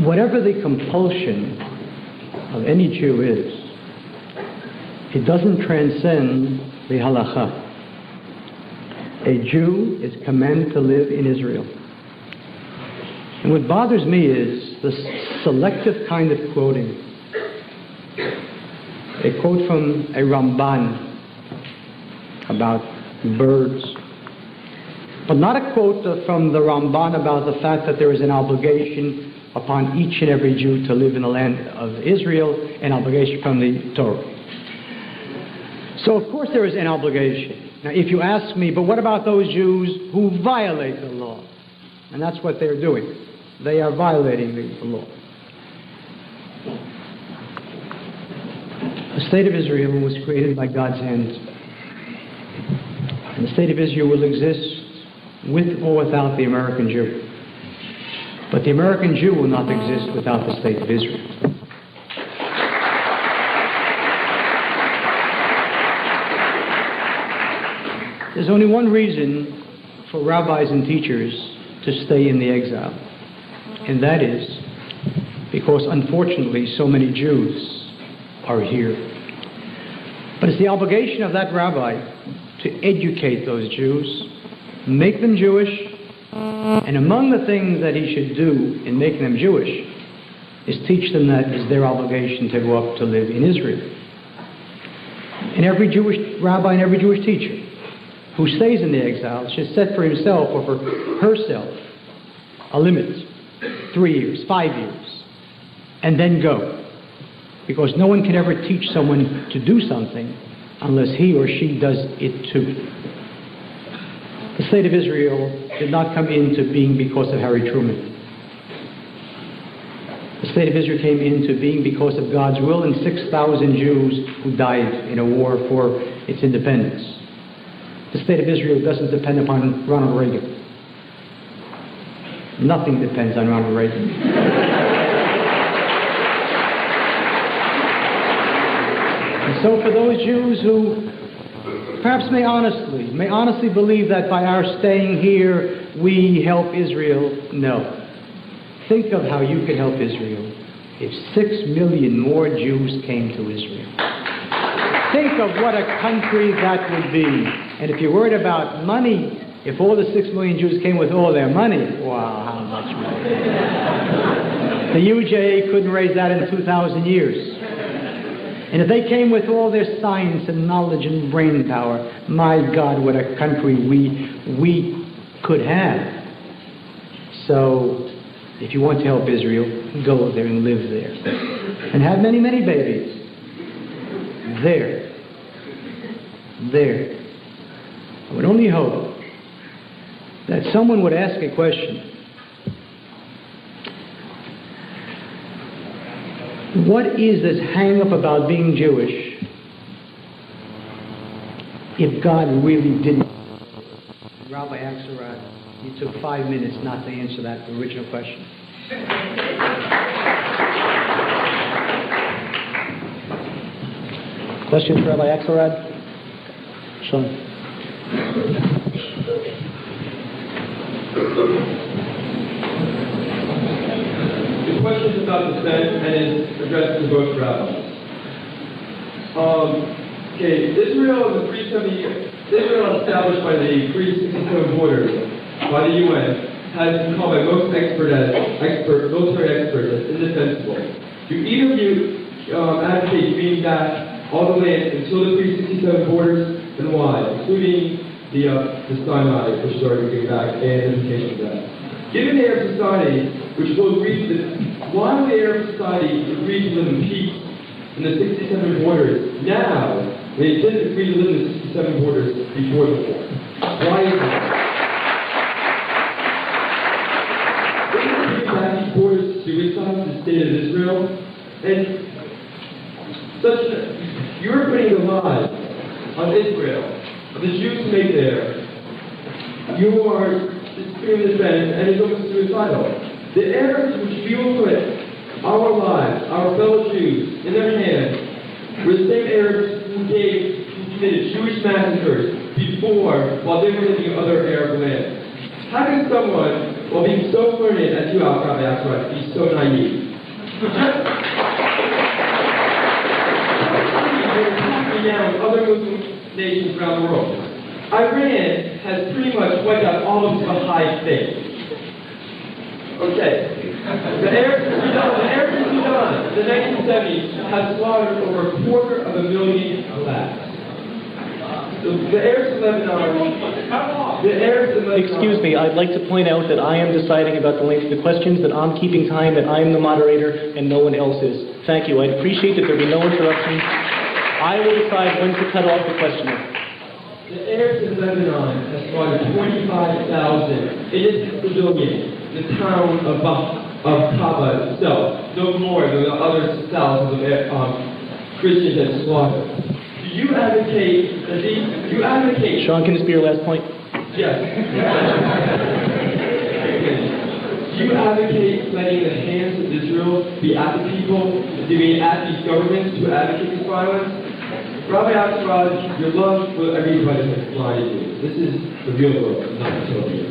whatever the compulsion of any Jew is, it doesn't transcend the halakha. A Jew is commanded to live in Israel. And what bothers me is the selective kind of quoting. A quote from a Ramban about birds, but not a quote from the Ramban about the fact that there is an obligation upon each and every Jew to live in the land of Israel, an obligation from the Torah. So of course there is an obligation. Now if you ask me, but what about those Jews who violate the law? And that's what they're doing. They are violating the law. The state of Israel was created by God's hand. And the state of Israel will exist with or without the American Jew. But the American Jew will not exist without the state of Israel. There's only one reason for rabbis and teachers to stay in the exile, and that is because unfortunately so many Jews are here. But it's the obligation of that rabbi to educate those Jews, make them Jewish, and among the things that he should do in making them Jewish is teach them that it's their obligation to go up to live in Israel. And every Jewish rabbi and every Jewish teacher who stays in the exile should set for himself or for herself a limit, 3 years, 5 years, and then go. Because no one can ever teach someone to do something unless he or she does it too. The state of Israel did not come into being because of Harry Truman. The state of Israel came into being because of God's will and 6,000 Jews who died in a war for its independence. The state of Israel doesn't depend upon Ronald Reagan. Nothing depends on Ronald Reagan. And so for those Jews who perhaps may honestly believe that by our staying here we help Israel, no. Think of how you could help Israel if 6 million more Jews came to Israel. Think of what a country that would be. And if you're worried about money, if all the 6 million Jews came with all their money, wow, how much money. The UJA couldn't raise that in 2,000 years. And if they came with all their science and knowledge and brain power, my God, what a country we could have. So, if you want to help Israel, go there and live there. And have many, many babies. There. I would only hope that someone would ask a question. What is this hang-up about being Jewish if God really didn't? Rabbi Axelrad, you took 5 minutes not to answer that original question. Questions, Rabbi Axelrad? Sean. The question is about descent and is addressed to both rabbis. Israel is a Israel established by the pre-67 borders by the UN has been called by most military experts as indefensible. Do either of you advocate being back all the way until the pre-67 borders, and why, including the Sinai, which is already getting back, and implications of that? Given the Arab society, which will agree to this, why would the Arab society agree to live in peace in the 67 borders now, when they didn't agree to live in the 67 borders before the war? Why is that? These borders suicide to the state of Israel, and you're putting the lives on Israel, of the Jews who make there. You are doing this and it's almost suicidal. The Arabs which we will put our lives, our fellow Jews, in their hands, were the same Arabs who committed Jewish massacres before, while they were living in other Arab lands. How can someone Well, being so learned as you are, Rabbi Axelrad, be so naive. Now with other Muslim nations around the world. Iran has pretty much wiped out all of the Baha'i faith. Okay. The Arabs in Sudan, in the 1970s, have slaughtered over 250,000 blacks. The Arabs in Lebanon, Excuse me, I'd like to point out that I am deciding about the length of the questions, that I'm keeping time, that I am the moderator, and no one else is. Thank you. I'd appreciate that there be no interruptions. I will decide when to cut off the questioner. the Arabs in Lebanon have slaughtered 25,000 innocent civilians in the town of Kaba itself, no more than the other thousands of Christians that slaughtered. Do you advocate that these? Do you advocate? Sean, can this be your last point? Yes. Do you advocate letting the hands of Israel be at the people, be at these governments to advocate this violence? Rabbi Axelrad, your love for everybody has blinded you. This is the real world, not the Soviet.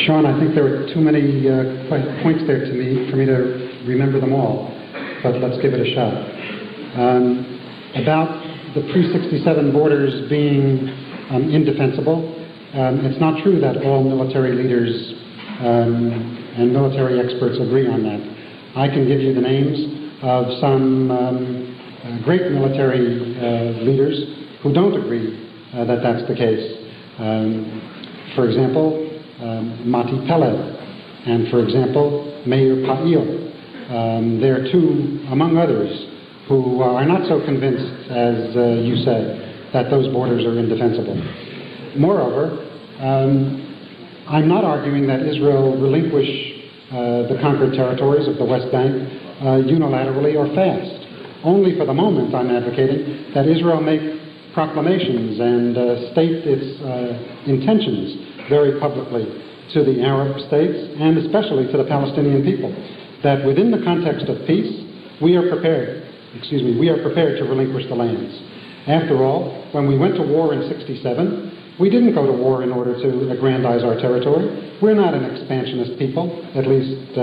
Sean, I think there were too many points there for me to remember them all, but let's give it a shot. About the pre-67 borders being indefensible, it's not true that all military leaders and military experts agree on that. I can give you the names of some great military leaders who don't agree that that's the case. For example, Mati Peled, and for example, Meir They're two, among others, who are not so convinced, as you said, that those borders are indefensible. Moreover, I'm not arguing that Israel relinquish the conquered territories of the West Bank unilaterally or fast. Only for the moment I'm advocating that Israel make proclamations and state its intentions very publicly to the Arab states and especially to the Palestinian people, that within the context of peace, we are prepared to relinquish the lands. After all, when we went to war in '67, we didn't go to war in order to aggrandize our territory. We're not an expansionist people, at least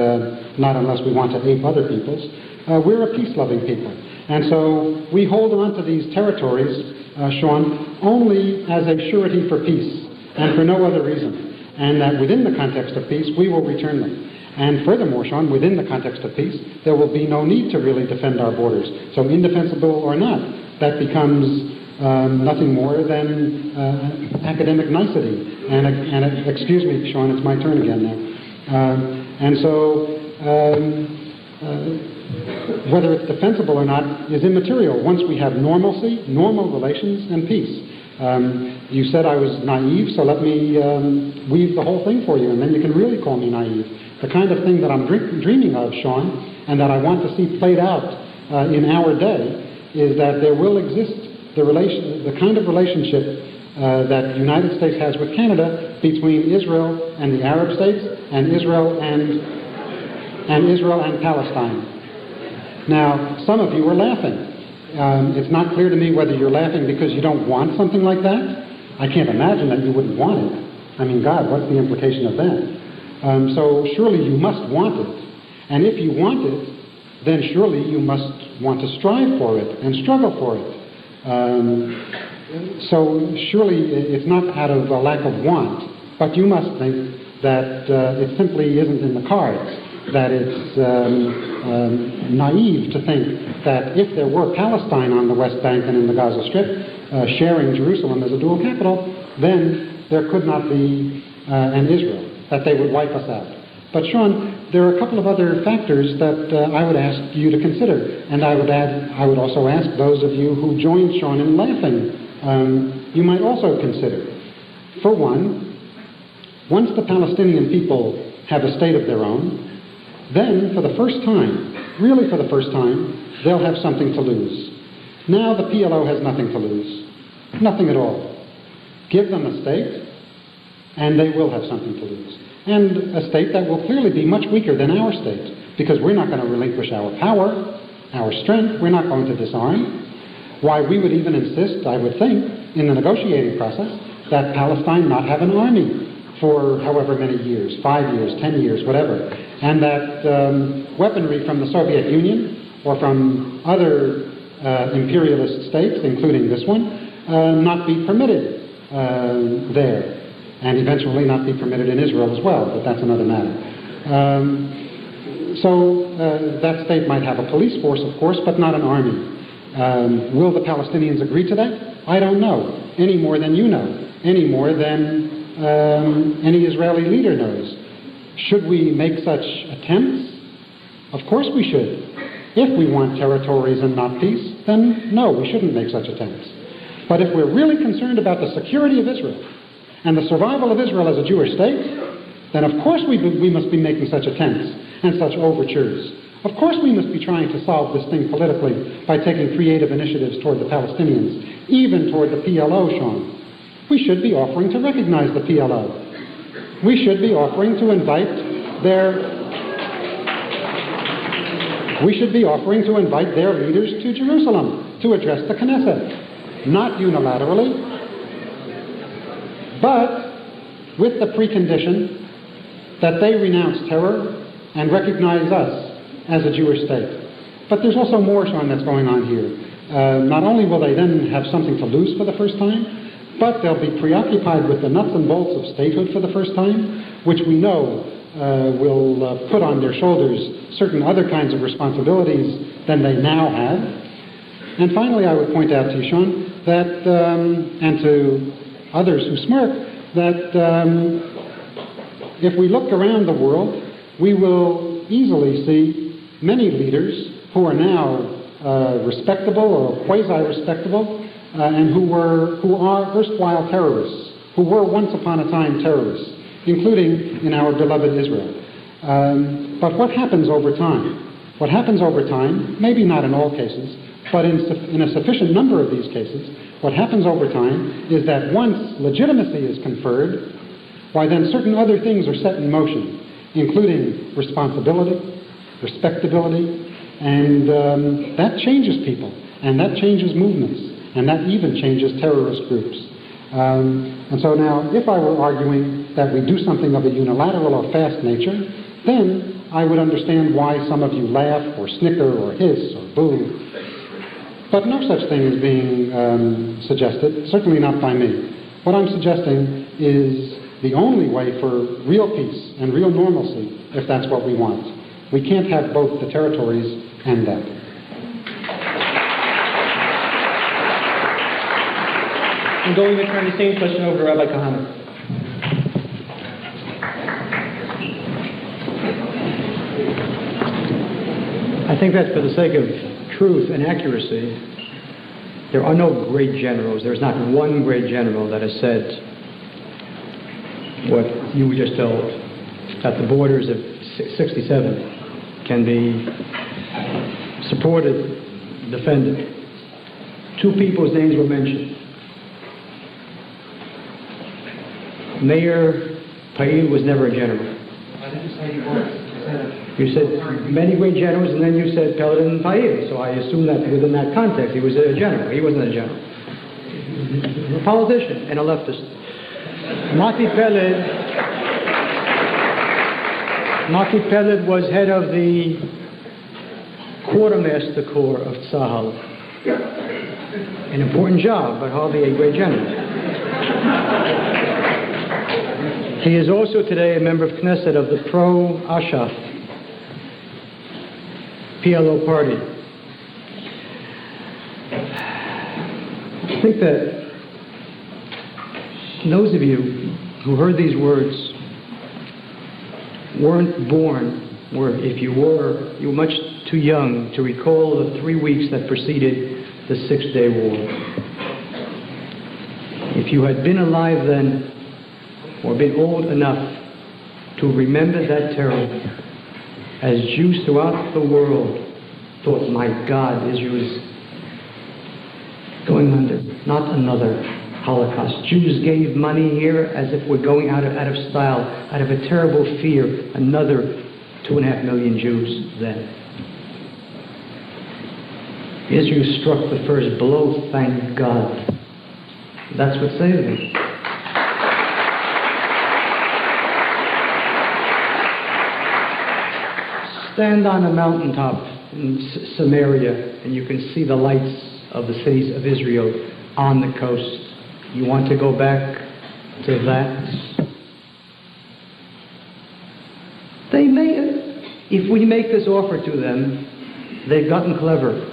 not unless we want to ape other peoples. We're a peace-loving people. And so we hold on to these territories, Sean, only as a surety for peace and for no other reason. And that within the context of peace, we will return them. And furthermore, Sean, within the context of peace, there will be no need to really defend our borders. So indefensible or not, that becomes nothing more than academic nicety. And excuse me, Sean, it's my turn again now. And so whether it's defensible or not is immaterial once we have normalcy, normal relations, and peace. You said I was naive, so let me weave the whole thing for you, and then you can really call me naive. The kind of thing that I'm dreaming of, Sean, and that I want to see played out in our day, is that there will exist the kind of relationship that the United States has with Canada between Israel and the Arab states, and Israel and Palestine. Now, some of you are laughing. It's not clear to me whether you're laughing because you don't want something like that. I can't imagine that you wouldn't want it. I mean, God, what's the implication of that? So surely you must want it. And if you want it, then surely you must want to strive for it and struggle for it. So surely it's not out of a lack of want, but you must think that it simply isn't in the cards, that it's naive to think that if there were Palestine on the West Bank and in the Gaza Strip, sharing Jerusalem as a dual capital, then there could not be an Israel, that they would wipe us out. But Sean, there are a couple of other factors that I would ask you to consider, and I would also ask those of you who joined Sean in laughing, you might also consider. For one, once the Palestinian people have a state of their own, then for the first time, really for the first time, they'll have something to lose. Now the PLO has nothing to lose. Nothing at all. Give them a state, and they will have something to lose. and a state that will clearly be much weaker than our state, because we're not going to relinquish our power, our strength, we're not going to disarm. Why, we would even insist, I would think, in the negotiating process, that Palestine not have an army for however many years, 5 years, 10 years, whatever, and that weaponry from the Soviet Union or from other imperialist states, including this one, not be permitted there, and eventually not be permitted in Israel as well, but that's another matter. So that state might have a police force, of course, but not an army. Will the Palestinians agree to that? I don't know, any more than you know, any more than any Israeli leader knows. Should we make such attempts? Of course we should. If we want territories and not peace, then no, we shouldn't make such attempts. But if we're really concerned about the security of Israel and the survival of Israel as a Jewish state, then of course we must be making such attempts and such overtures. Of course we must be trying to solve this thing politically by taking creative initiatives toward the Palestinians, even toward the PLO, Sean. We should be offering to recognize the PLO. We should be offering to invite their leaders to Jerusalem to address the Knesset. Not unilaterally, but with the precondition that they renounce terror and recognize us as a Jewish state. But there's also more, Sean, that's going on here. Not only will they then have something to lose for the first time, but they'll be preoccupied with the nuts and bolts of statehood for the first time, which we know will put on their shoulders certain other kinds of responsibilities than they now have. And finally, I would point out to you, Sean, that, and to others who smirk, that if we look around the world, we will easily see many leaders who are now respectable or quasi-respectable, and who are erstwhile terrorists, who were once upon a time terrorists, including in our beloved Israel. But what happens over time? What happens over time, maybe not in all cases, but in a sufficient number of these cases, what happens over time is that once legitimacy is conferred, why then certain other things are set in motion, including responsibility, respectability, and that changes people, and that changes movements, and that even changes terrorist groups. And so now, if I were arguing that we do something of a unilateral or fast nature, then I would understand why some of you laugh or snicker or hiss or boo. But no such thing is being suggested, certainly not by me. What I'm suggesting is the only way for real peace and real normalcy, if that's what we want. We can't have both the territories and that. I'm going to turn the same question over to Rabbi Kahane. I think that for the sake of truth and accuracy, there are no great generals. There's not one great general that has said what you just told, that the borders of 67 can be supported, defended. Two people's names were mentioned. Meir was never a general. I didn't say he was. You said many great generals, and then you said Peled and Pa'il. So I assume that within that context, he was a general. He wasn't a general. He was a politician and a leftist. Mati Peled was head of the quartermaster corps of Tzahal. An important job, but hardly a great general. He is also today a member of Knesset of the pro-Ashaf PLO party. I think that those of you who heard these words weren't born, or if you were much too young to recall the 3 weeks that preceded the Six-Day War. If you had been alive then, or been old enough to remember that terror, as Jews throughout the world thought, my God, Israel is going under, not another Holocaust. Jews gave money here as if we're going out of style, out of a terrible fear. Another 2.5 million Jews then. Israel struck the first blow, thank God. That's what saved them. Stand on a mountaintop in Samaria and you can see the lights of the cities of Israel on the coast. You want to go back to that? They may, if we make this offer to them, they've gotten clever.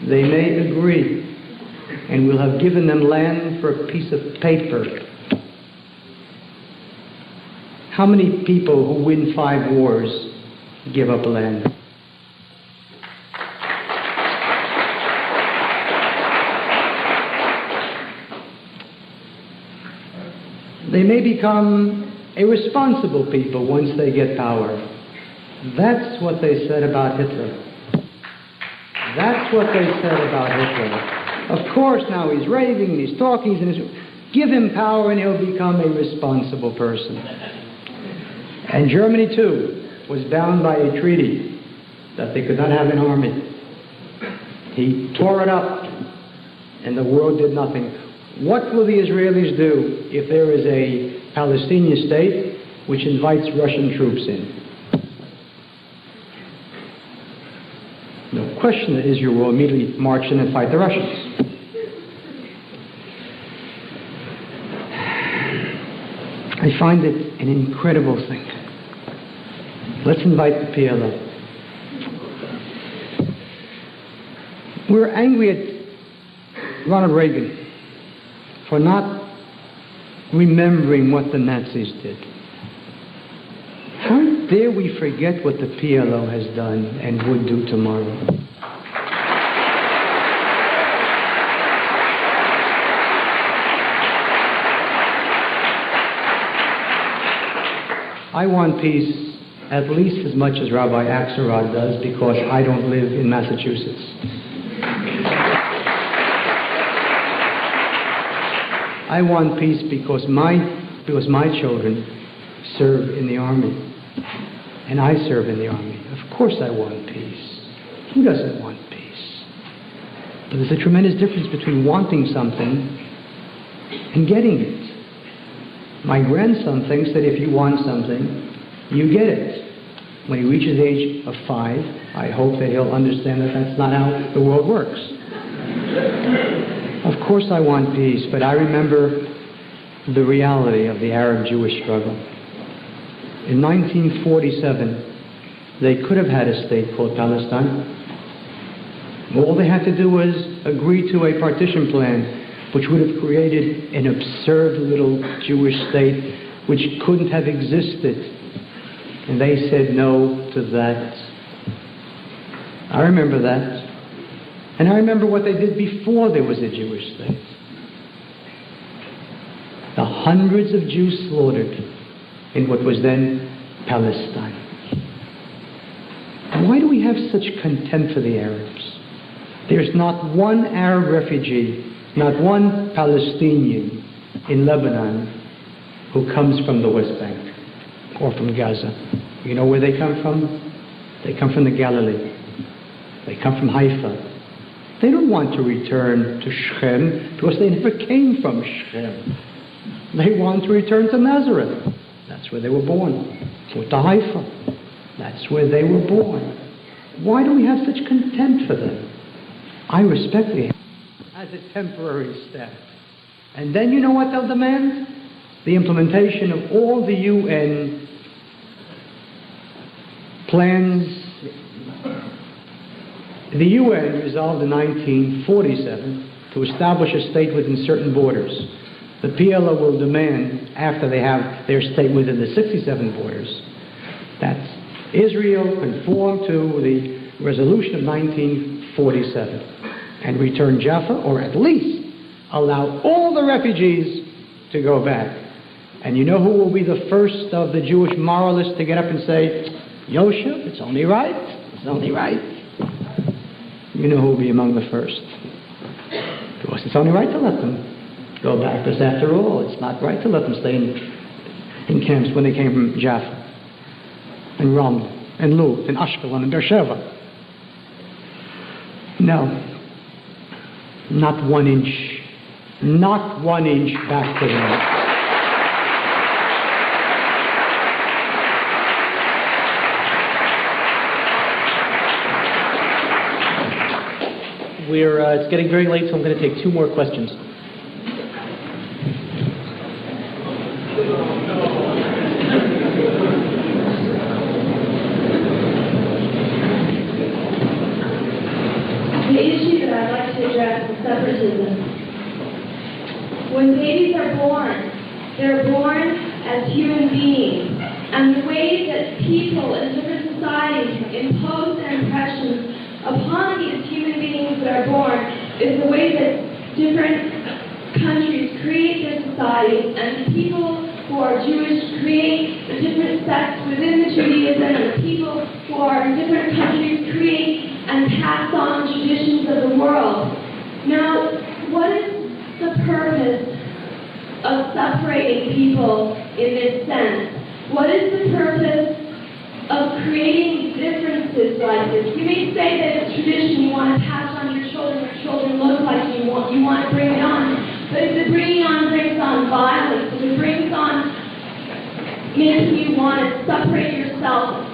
They may agree, and we'll have given them land for a piece of paper. How many people who win 5 wars give up land? They may become irresponsible people once they get power. That's what they said about Hitler. That's what they said about Hitler. Of course, now he's raving and he's talking. Give him power and he'll become a responsible person. And Germany, too, was bound by a treaty that they could not have an army. He tore it up, and the world did nothing. What will the Israelis do if there is a Palestinian state which invites Russian troops in? No question that Israel will immediately march in and fight the Russians. I find it an incredible thing. Let's invite the PLO. We're angry at Ronald Reagan for not remembering what the Nazis did. How dare we forget what the PLO has done and would do tomorrow? I want peace at least as much as Rabbi Axelrad does, because I don't live in Massachusetts. I want peace because my children serve in the army. And I serve in the army. Of course I want peace. Who doesn't want peace? But there's a tremendous difference between wanting something and getting it. My grandson thinks that if you want something, you get it. When he reaches the age of 5, I hope that he'll understand that that's not how the world works. Of course I want peace, but I remember the reality of the Arab-Jewish struggle. In 1947, they could have had a state called Palestine. All they had to do was agree to a partition plan, which would have created an absurd little Jewish state which couldn't have existed. And they said no to that. I remember that. And I remember what they did before there was a Jewish state. The hundreds of Jews slaughtered in what was then Palestine. Why do we have such contempt for the Arabs? There's not one Arab refugee, not one Palestinian in Lebanon who comes from the West Bank or from Gaza. You know where they come from? They come from the Galilee. They come from Haifa. They don't want to return to Shechem because they never came from Shechem. They want to return to Nazareth. That's where they were born. Or to Haifa. That's where they were born. Why do we have such contempt for them? I respect the as a temporary step. And then you know what they'll demand? The implementation of all the UN plans. The UN resolved in 1947 to establish a state within certain borders. The PLO will demand, after they have their state within the 67 borders, that Israel conform to the resolution of 1947 and return Jaffa, or at least allow all the refugees to go back. And you know who will be the first of the Jewish moralists to get up and say, Yosef, it's only right, it's only right. You know who will be among the first. Because it's only right to let them. go back, because after all, it's not right to let them stay in camps when they came from Jaffa, and Ram, and Lut, and Ashkelon, and Beersheba. No, not 1 inch, not 1 inch back to them. It's getting very late, so I'm going to take 2 more questions. The issue that I'd like to address is separatism. When babies are born, they're born as human beings. And the way that people in different societies impose their impressions upon these human beings that are born is the way that different countries create their societies, and people who are Jewish create the different sects within the Judaism, and the people who are in different countries create and pass on traditions of the world. Now, what is the purpose of separating people in this sense? What is the purpose of creating differences like this? You may say that it's tradition, you want to pass on your children look like you want to bring it on. But if it brings on violence, if it brings on making you want to separate yourself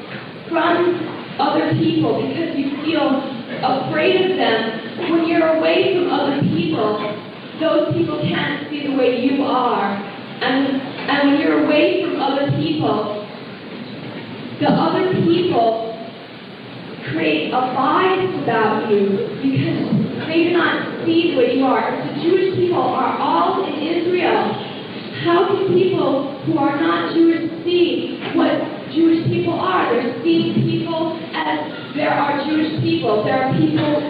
from other people because you feel afraid of them, when you're away from other people, those people can't see the way you are. And when you're away from other people, the other people create a bias about you because they do not see the way you are. If the Jewish people are all in Israel, how can people who are not Jewish see what Jewish people are? They're seeing people as there are Jewish people. There are people,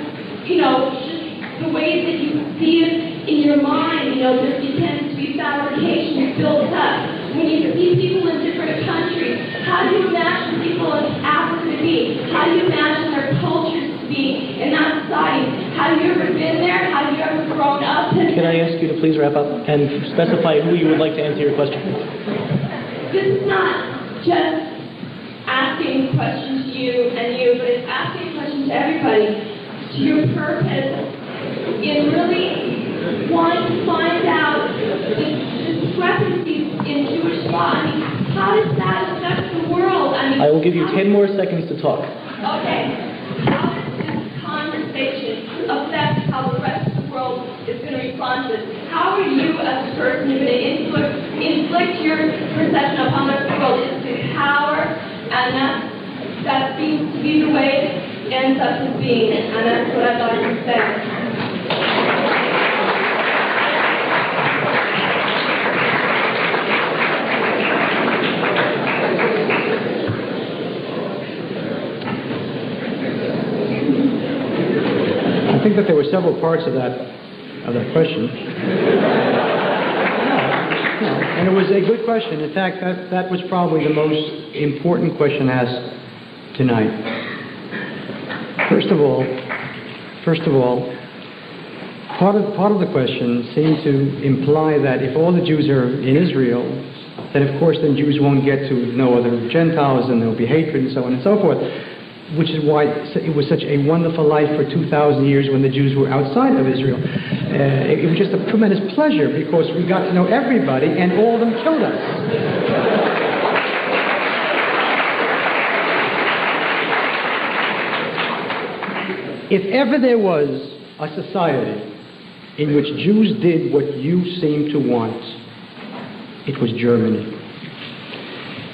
just the way that you see it in your mind, there tends to be fabrication built up. When you see people in different countries, how do you imagine people in Africa to be? How do you imagine their cultures to be in that society? Have you ever been there? Have you ever grown up? Can I ask you to please wrap up and specify who you would like to answer your question? This is not just asking questions to you, but it's asking questions to everybody. To your purpose in really wanting to find out the discrepancies in Jewish law. I mean, how does that affect the world? I will give you 10 more seconds to talk. Okay. How does this conversation affect how the rest of the world is going to respond to this? How are you as a person going to inflict your perception upon the rest of the world? It's the power, and that seems to be the way it ends up as being, and that's what I'd like to say. I think that there were several parts of that question. And it was a good question. In fact, that was probably the most important question asked tonight. First of all, part of the question seemed to imply that if all the Jews are in Israel, then of course then Jews won't get to know other Gentiles, and there'll be hatred and so on and so forth. Which is why it was such a wonderful life for 2,000 years when the Jews were outside of Israel. It was just a tremendous pleasure because we got to know everybody, and all of them killed us. If ever there was a society in which Jews did what you seem to want, it was Germany.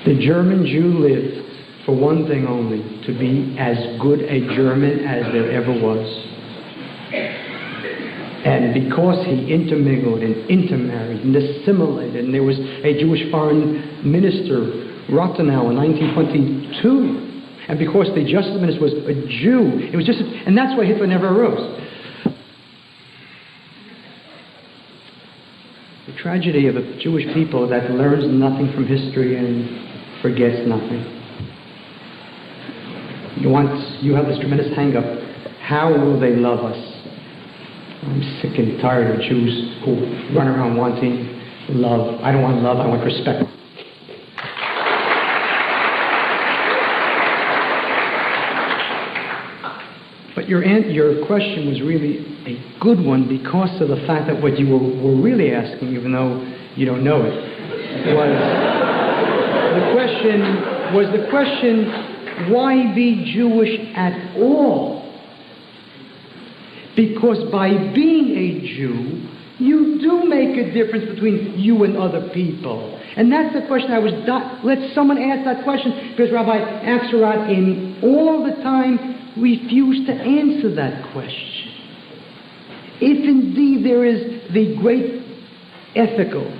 The German Jew lived for one thing only, to be as good a German as there ever was. And because he intermingled and intermarried and assimilated, and there was a Jewish foreign minister, Rathenau, in 1922, and because the justice minister was a Jew, it was just, and that's why Hitler never arose. The tragedy of a Jewish people that learns nothing from history and forgets nothing. You have this tremendous hang-up. How will they love us? I'm sick and tired of Jews who run around wanting love. I don't want love, I want respect. But your question was really a good one because of the fact that what you were really asking, even though you don't know it, was the question, why be Jewish at all? Because by being a Jew, you do make a difference between you and other people. And that's the question I was... Let someone ask that question, because Rabbi Axelrad, in all the time, refused to answer that question. If indeed there is the great ethical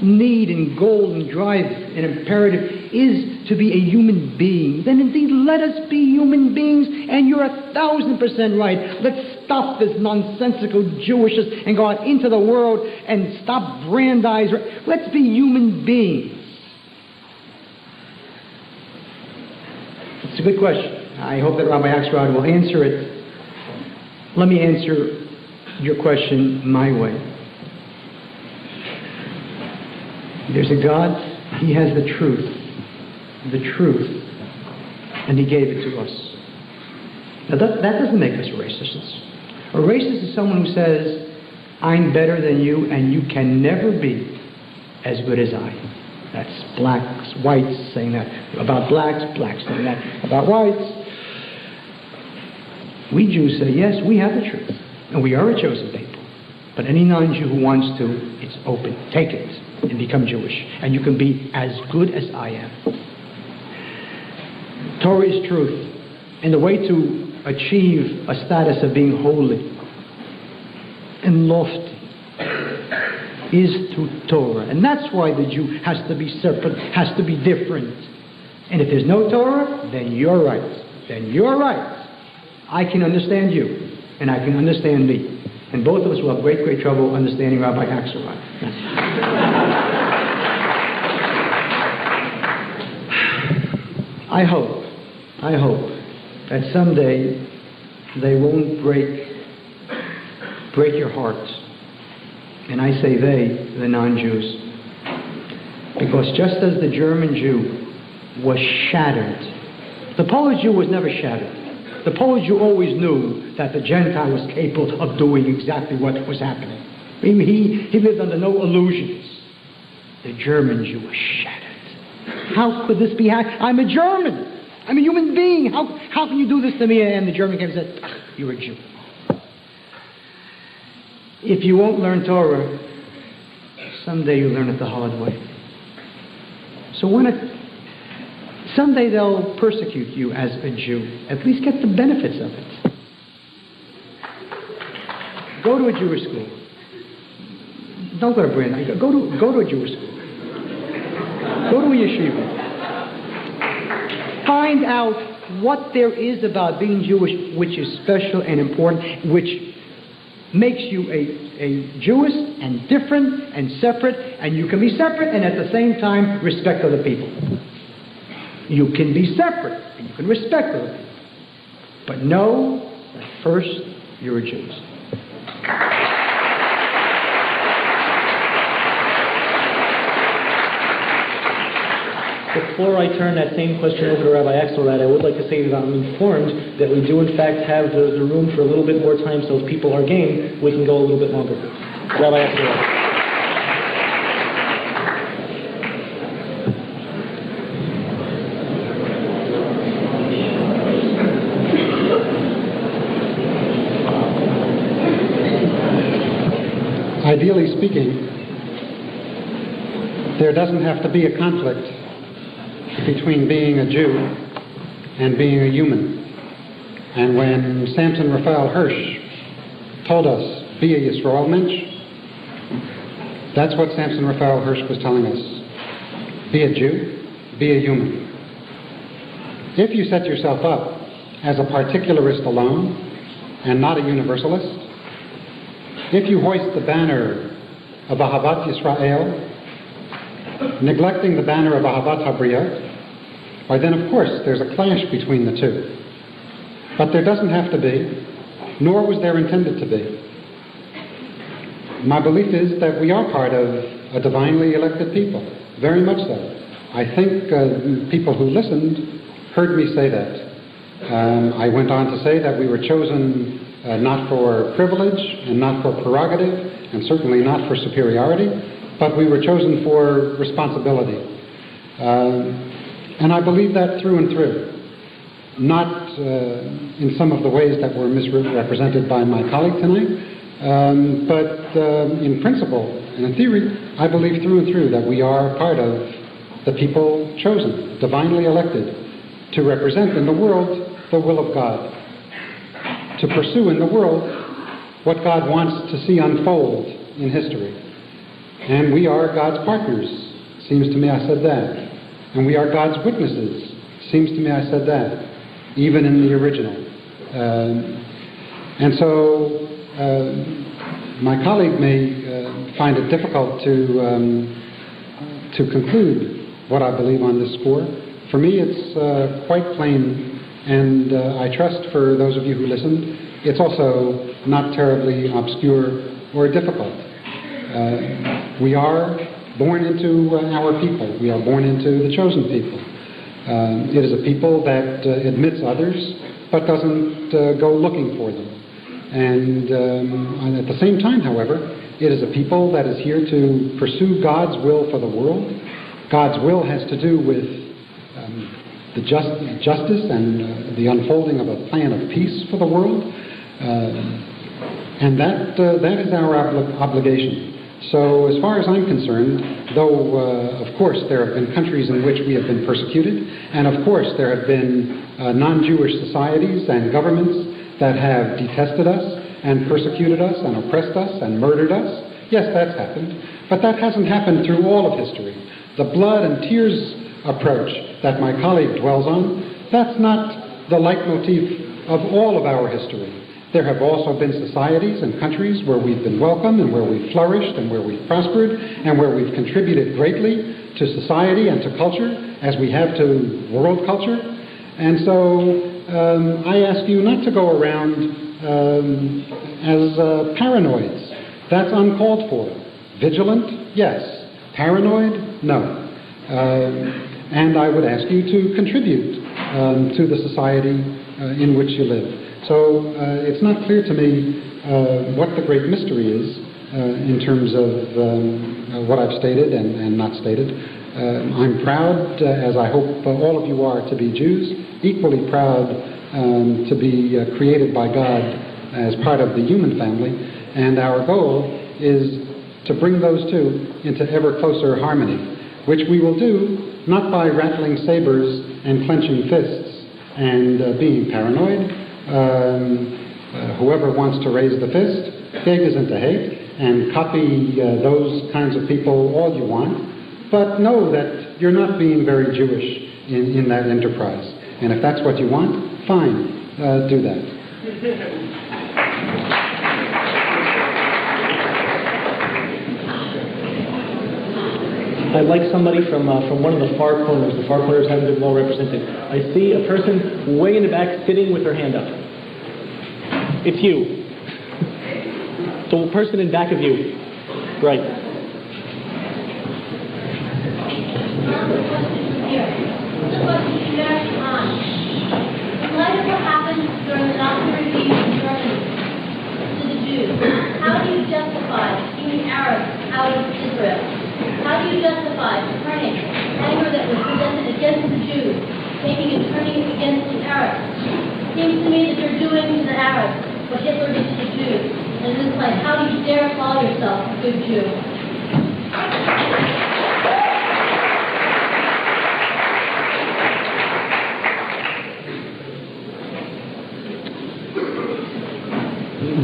need and goal and drive and imperative is to be a human being, then indeed let us be human beings, and you're 1,000% right. Let's stop this nonsensical Jewishness and go out into the world and stop Brandeis. Let's be human beings. It's a good question. I hope that Rabbi Axelrad will answer it. Let me answer your question my way. There's a God, He has the truth, and He gave it to us. Now that doesn't make us racists. A racist is someone who says, I'm better than you and you can never be as good as I. That's blacks, whites saying that about blacks, blacks saying that about whites. We Jews say, yes, we have the truth, and we are a chosen people. But any non-Jew who wants to, it's open. Take it and become Jewish. And you can be as good as I am. Torah is truth. And the way to achieve a status of being holy and lofty is through Torah. And that's why the Jew has to be separate, has to be different. And if there's no Torah, then you're right. Then you're right. I can understand you, and I can understand me. And both of us will have great, great trouble understanding Rabbi Axelrad. I hope that someday they won't break your heart. And I say they, the non-Jews. Because just as the German Jew was shattered, the Polish Jew was never shattered. The Polish Jew always knew that the Gentile was capable of doing exactly what was happening. He lived under no illusions. The German Jew was shattered. How could this be? I'm a German. I'm a human being. How can you do this to me? And the German came and said, you're a Jew. If you won't learn Torah, someday you'll learn it the hard way. So someday they'll persecute you as a Jew. At least get the benefits of it. Go to a Jewish school. Don't go to Brandeis. Go to a Jewish school. Go to a yeshiva. Find out what there is about being Jewish which is special and important, which makes you a Jewish and different and separate, and you can be separate and at the same time respect other people. You can be separate, and you can respect them. But know that first, you're a Jew. Before I turn that same question over to Rabbi Axelrad, I would like to say that I'm informed that we do in fact have the room for a little bit more time, so if people are game, we can go a little bit longer. Rabbi Axelrad. Ideally speaking, there doesn't have to be a conflict between being a Jew and being a human. And when Samson Raphael Hirsch told us, be a Yisrael Mensch, that's what Samson Raphael Hirsch was telling us. Be a Jew, be a human. If you set yourself up as a particularist alone and not a universalist, if you hoist the banner of Ahavat Yisrael, neglecting the banner of Ahavat Habriya, why then of course there's a clash between the two. But there doesn't have to be, nor was there intended to be. My belief is that we are part of a divinely elected people, very much so. I think people who listened heard me say that. I went on to say that we were chosen not for privilege and not for prerogative, and certainly not for superiority, but we were chosen for responsibility. And I believe that through and through. Not in some of the ways that were misrepresented by my colleague tonight, but in principle and in theory, I believe through and through that we are part of the people chosen, divinely elected, to represent in the world the will of God, to pursue in the world what God wants to see unfold in history. And we are God's partners. Seems to me I said that. And we are God's witnesses. Seems to me I said that, even in the original. And so my colleague may find it difficult to conclude what I believe on this score. For me, it's quite plain, and I trust for those of you who listened, it's also not terribly obscure or difficult. We are born into our people. We are born into the chosen people. It is a people that admits others, but doesn't go looking for them. And at the same time, however, it is a people that is here to pursue God's will for the world. God's will has to do with the justice and the unfolding of a plan of peace for the world. And that is our obligation. So as far as I'm concerned, though of course there have been countries in which we have been persecuted, and of course there have been non-Jewish societies and governments that have detested us and persecuted us and oppressed us and murdered us. Yes, that's happened. But that hasn't happened through all of history. The blood and tears approach that my colleague dwells on, that's not the leitmotif of all of our history. There have also been societies and countries where we've been welcomed and where we've flourished and where we've prospered and where we've contributed greatly to society and to culture as we have to world culture. And so I ask you not to go around as paranoids. That's uncalled for. Vigilant? Yes. Paranoid? No. And I would ask you to contribute to the society in which you live. So it's not clear to me what the great mystery is in terms of what I've stated and not stated. I'm proud, as I hope all of you are, to be Jews, equally proud to be created by God as part of the human family, and our goal is to bring those two into ever closer harmony, which we will do not by rattling sabers and clenching fists and being paranoid. Whoever wants to raise the fist, big isn't to hate, and copy those kinds of people all you want, but know that you're not being very Jewish in that enterprise. And if that's what you want, fine, do that. I'd like somebody from one of the far corners. The far corners haven't been well represented. I see a person way in the back sitting with her hand up. It's you. The person in back of you. Right. During the Nazi regime in Germany to the Jews, how do you justify keeping Arabs out of Israel? How do you justify turning anger that was presented against the Jews, taking and turning it against the Arabs? It seems to me that you're doing to the Arabs what Hitler did to the Jews. And in this place, how do you dare call yourself a good Jew?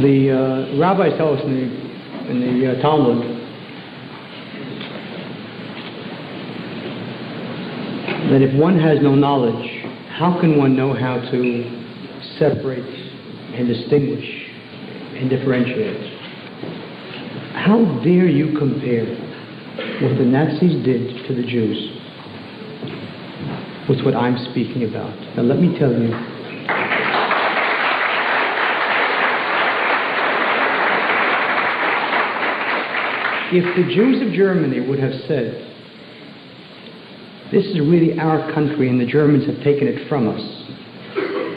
The rabbis tell us in the Talmud that if one has no knowledge, how can one know how to separate and distinguish and differentiate? How dare you compare what the Nazis did to the Jews with what I'm speaking about? Now let me tell you, If the Jews of Germany would have said, this is really our country and the Germans have taken it from us,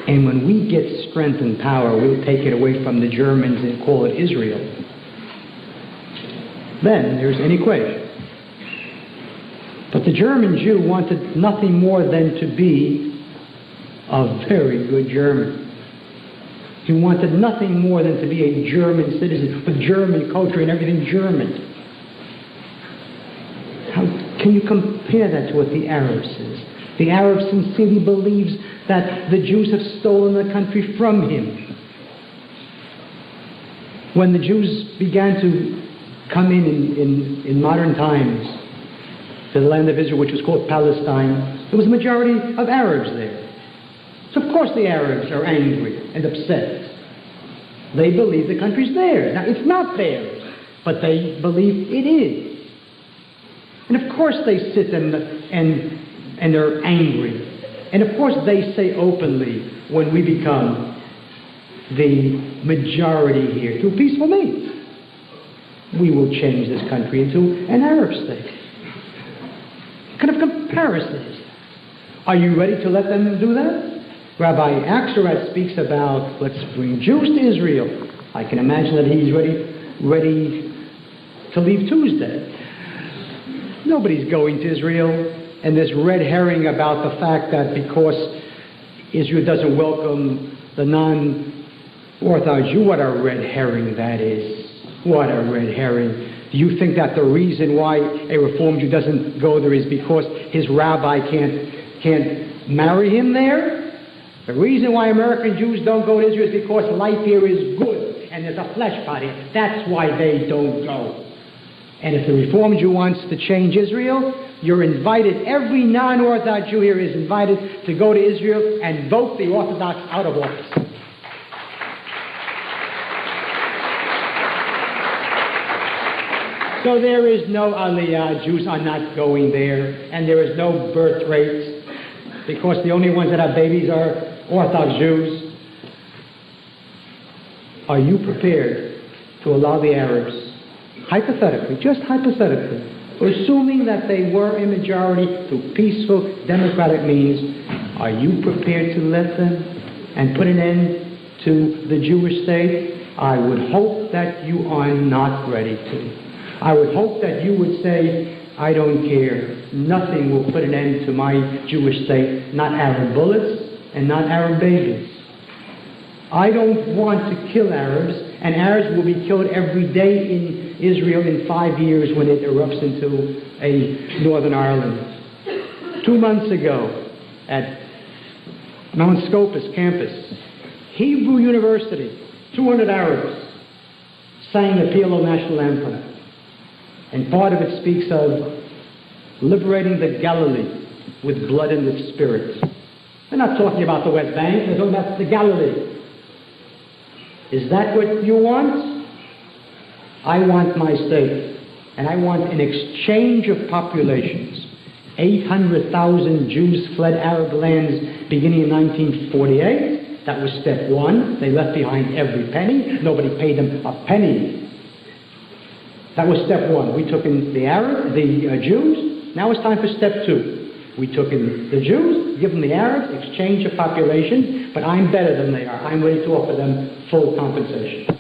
and when we get strength and power, we'll take it away from the Germans and call it Israel, then there's any question. But the German Jew wanted nothing more than to be a very good German. He wanted nothing more than to be a German citizen with German culture and everything German. How can you compare that to what the Arab says? The Arab sincerely believes that the Jews have stolen the country from him. When the Jews began to come in modern times to the land of Israel, which was called Palestine, there was a majority of Arabs there. So of course the Arabs are angry and upset. They believe the country's theirs. Now it's not theirs, but they believe it is. And of course they sit and they're angry. And of course they say openly, when we become the majority here through peaceful means, we will change this country into an Arab state. What kind of comparison is that? Are you ready to let them do that? Rabbi Axelrad speaks about, let's bring Jews to Israel. I can imagine that he's ready to leave Tuesday. Nobody's going to Israel, and this red herring about the fact that because Israel doesn't welcome the non-Orthodox Jew, what a red herring that is. What a red herring. Do you think that the reason why a Reformed Jew doesn't go there is because his rabbi can't marry him there? The reason why American Jews don't go to Israel is because life here is good and there's a flesh pot here. That's why they don't go. And if the Reformed Jew wants to change Israel, you're invited, every non-Orthodox Jew here is invited to go to Israel and vote the Orthodox out of office. So there is no Aliyah, Jews are not going there, and there is no birth rates, because the only ones that have babies are Orthodox Jews. Are you prepared to allow the Arabs, hypothetically, just hypothetically, assuming that they were a majority through peaceful democratic means, are you prepared to let them and put an end to the Jewish state? I would hope that you are not ready to. I would hope that you would say, I don't care. Nothing will put an end to my Jewish state, not Arab bullets and not Arab babies. I don't want to kill Arabs, and Arabs will be killed every day in Israel in 5 years when it erupts into a Northern Ireland. 2 months ago, at Mount Scopus campus, Hebrew University, 200 Arabs sang the PLO national anthem. And part of it speaks of liberating the Galilee with blood and with spirit. They're not talking about the West Bank, they're talking about the Galilee. Is that what you want? I want my state, and I want an exchange of populations. 800,000 Jews fled Arab lands beginning in 1948. That was step one. They left behind every penny. Nobody paid them a penny. That was step one. We took in the Jews. Now it's time for step two. We took in the Jews, give them the Arabs, exchange of population, but I'm better than they are. I'm ready to offer them full compensation.